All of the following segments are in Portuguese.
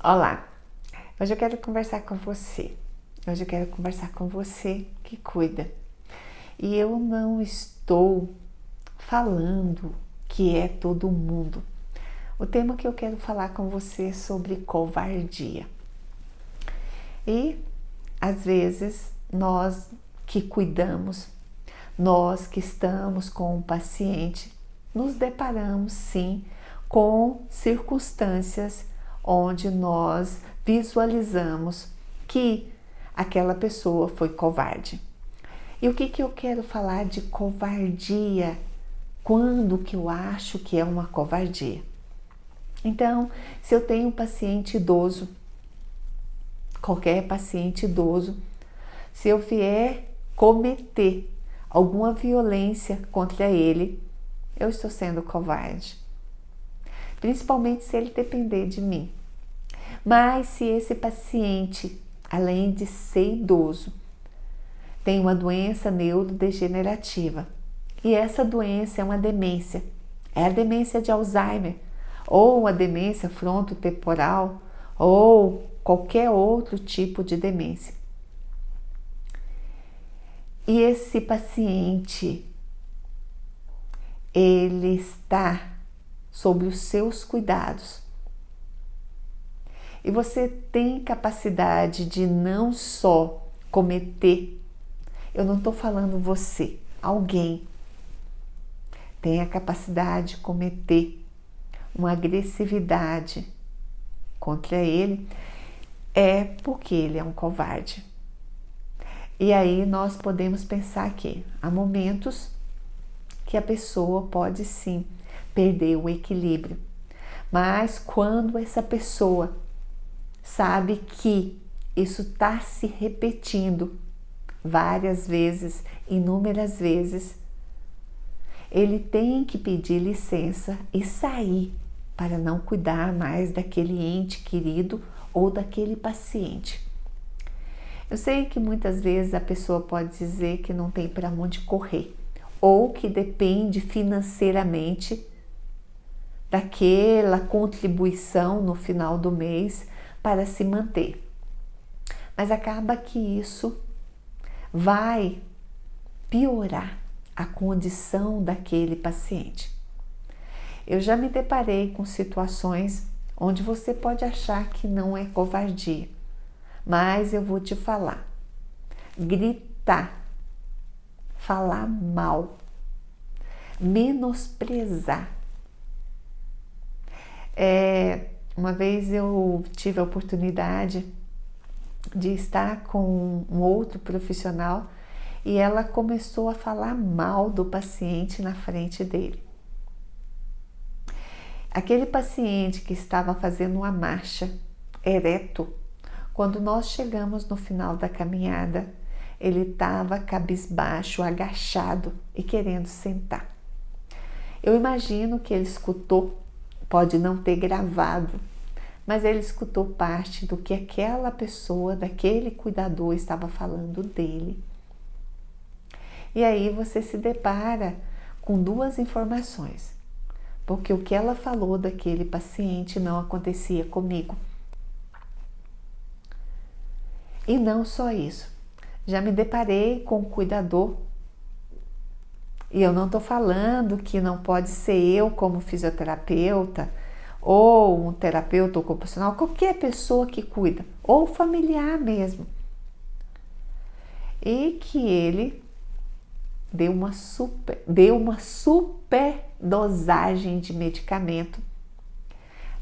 Olá, hoje eu quero conversar com você. Hoje eu quero conversar com você que cuida. E eu não estou falando que é todo mundo. O tema que eu quero falar com você é sobre covardia. E às vezes nós que cuidamos, nós que estamos com o paciente, nos deparamos sim com circunstâncias onde nós visualizamos que aquela pessoa foi covarde. E o que eu quero falar de covardia? Quando que eu acho que é uma covardia? Então, se eu tenho um paciente idoso, qualquer paciente idoso, se eu vier cometer alguma violência contra ele, eu estou sendo covarde. Principalmente se ele depender de mim. Mas se esse paciente, além de ser idoso, tem uma doença neurodegenerativa, e essa doença é uma demência, é a demência de Alzheimer, ou a demência frontotemporal, ou qualquer outro tipo de demência. E esse paciente, ele está sob os seus cuidados. E você tem capacidade de não só cometer, eu não estou falando você, alguém tem a capacidade de cometer uma agressividade contra ele, é porque ele é um covarde. E aí nós podemos pensar que há momentos que a pessoa pode sim perder o equilíbrio, mas quando essa pessoa sabe que isso está se repetindo várias vezes, inúmeras vezes, ele tem que pedir licença e sair para não cuidar mais daquele ente querido ou daquele paciente. Eu sei que muitas vezes a pessoa pode dizer que não tem para onde correr, ou que depende financeiramente daquela contribuição no final do mês para se manter. Mas acaba que isso vai piorar a condição daquele paciente. Eu já me deparei com situações onde você pode achar que não é covardia, mas eu vou te falar. Gritar, falar mal, menosprezar. Uma vez eu tive a oportunidade de estar com um outro profissional e ela começou a falar mal do paciente na frente dele. Aquele paciente que estava fazendo uma marcha ereto, quando nós chegamos no final da caminhada, ele estava cabisbaixo, agachado e querendo sentar. Eu imagino que ele escutou, pode não ter gravado, mas ele escutou parte do que aquela pessoa, daquele cuidador estava falando dele. E aí você se depara com duas informações, porque o que ela falou daquele paciente não acontecia comigo. E não só isso, já me deparei com um cuidador, e eu não estou falando que não pode ser eu como fisioterapeuta, ou um terapeuta ocupacional, qualquer pessoa que cuida, ou familiar mesmo, e que ele deu uma super dosagem de medicamento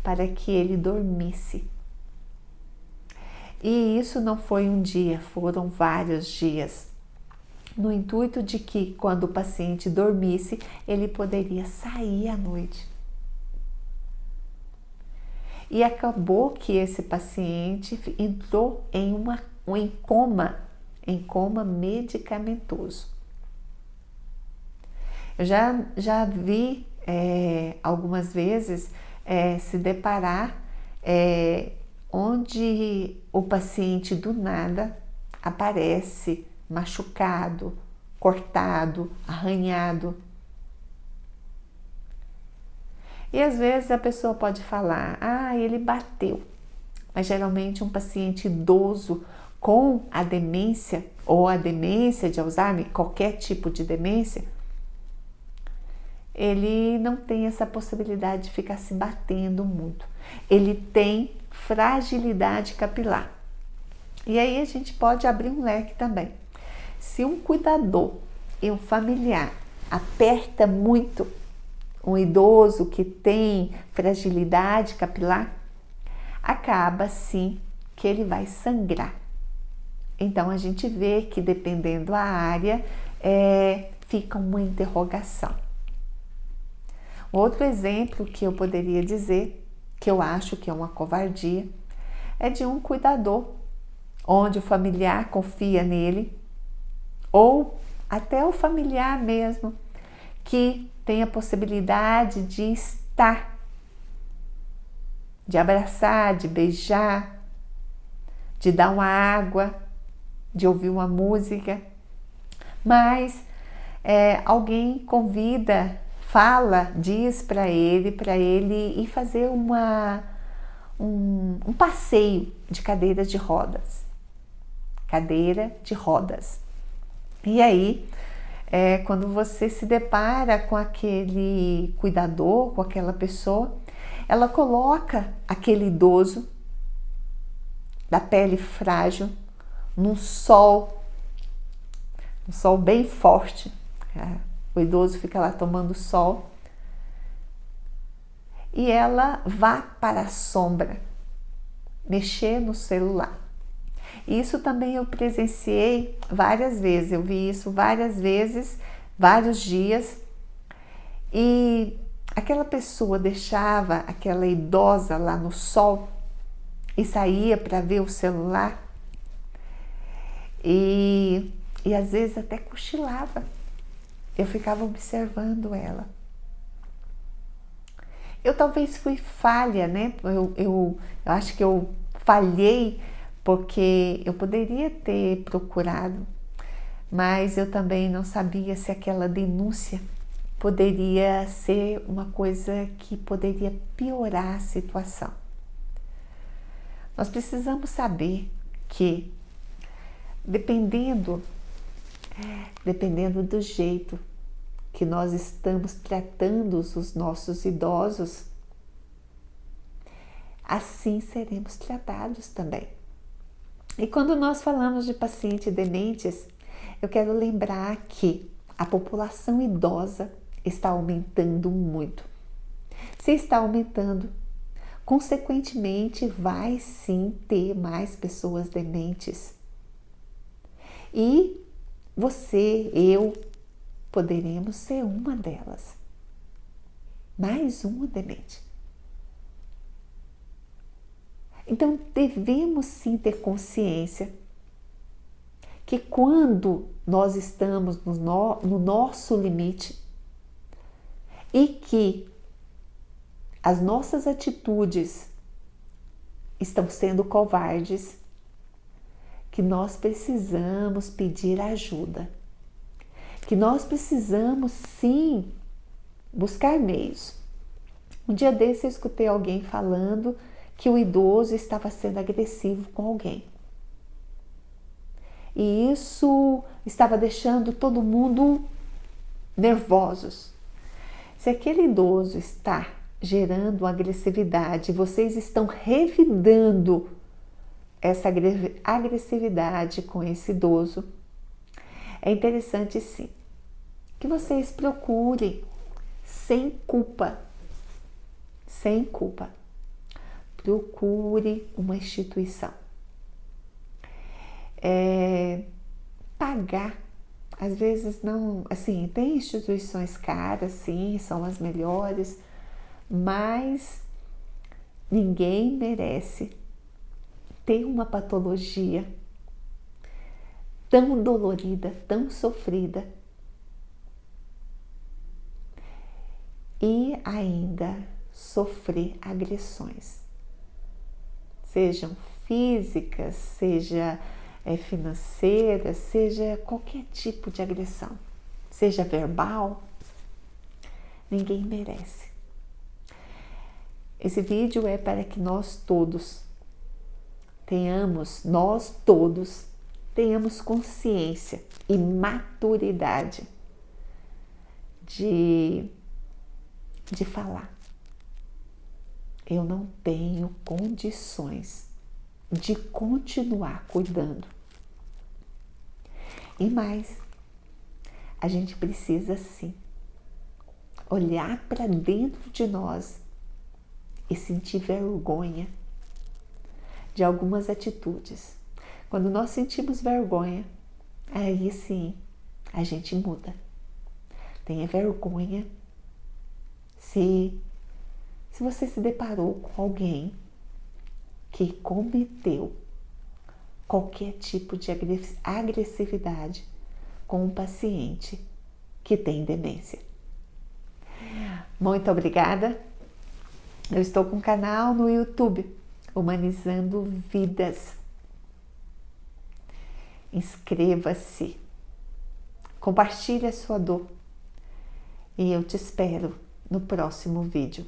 para que ele dormisse. E isso não foi um dia, foram vários dias, no intuito de que quando o paciente dormisse, ele poderia sair à noite. E acabou que esse paciente entrou em coma medicamentoso. Eu já vi algumas vezes se deparar onde o paciente do nada aparece machucado, cortado, arranhado. E às vezes a pessoa pode falar, ele bateu. mas geralmente um paciente idoso com a demência ou a demência de Alzheimer, qualquer tipo de demência, ele não tem essa possibilidade de ficar se batendo muito. Ele tem fragilidade capilar. E aí a gente pode abrir um leque também. Se um cuidador e um familiar aperta muito um idoso que tem fragilidade capilar, acaba sim que ele vai sangrar. Então a gente vê que dependendo da área, fica uma interrogação. Outro exemplo que eu poderia dizer, que eu acho que é uma covardia, é de um cuidador, onde o familiar confia nele, ou até o familiar mesmo, que tem a possibilidade de estar, de abraçar, de beijar, de dar uma água, de ouvir uma música, mas alguém convida, fala, diz para ele ir fazer um passeio de cadeira de rodas. Cadeira de rodas. E aí, quando você se depara com aquele cuidador, com aquela pessoa, ela coloca aquele idoso da pele frágil num sol, um sol bem forte. O idoso fica lá tomando sol e ela vá para a sombra, mexer no celular. Isso também eu presenciei várias vezes, eu vi isso várias vezes, vários dias, e aquela pessoa deixava aquela idosa lá no sol e saía para ver o celular e às vezes até cochilava. Eu ficava observando ela. Eu talvez fui falha, né? Eu acho que eu falhei porque eu poderia ter procurado, mas eu também não sabia se aquela denúncia poderia ser uma coisa que poderia piorar a situação. Nós precisamos saber que, dependendo do jeito que nós estamos tratando os nossos idosos, assim seremos tratados também. E quando nós falamos de pacientes dementes, eu quero lembrar que a população idosa está aumentando muito. Se está aumentando, consequentemente vai sim ter mais pessoas dementes. E você, eu, poderemos ser uma delas. Mais uma demente. Então devemos sim ter consciência que quando nós estamos no nosso limite e que as nossas atitudes estão sendo covardes, que nós precisamos pedir ajuda, que nós precisamos sim buscar meios. Um dia desse eu escutei alguém falando que o idoso estava sendo agressivo com alguém. E isso estava deixando todo mundo nervosos. Se aquele idoso está gerando agressividade, vocês estão revidando essa agressividade com esse idoso, é interessante sim que vocês procurem sem culpa, procure uma instituição. Pagar, às vezes não, assim, tem instituições caras, sim, são as melhores, mas ninguém merece ter uma patologia tão dolorida, tão sofrida e ainda sofrer agressões, sejam físicas, seja financeiras, seja qualquer tipo de agressão, seja verbal, ninguém merece. Esse vídeo é para que nós todos nós todos, tenhamos consciência e maturidade de falar. Eu não tenho condições de continuar cuidando. E mais, a gente precisa sim olhar para dentro de nós e sentir vergonha de algumas atitudes. Quando nós sentimos vergonha, aí sim a gente muda. Tenha vergonha se você se deparou com alguém que cometeu qualquer tipo de agressividade com um paciente que tem demência. Muito obrigada. Eu estou com um canal no YouTube, Humanizando Vidas. Inscreva-se, compartilhe a sua dor e eu te espero no próximo vídeo.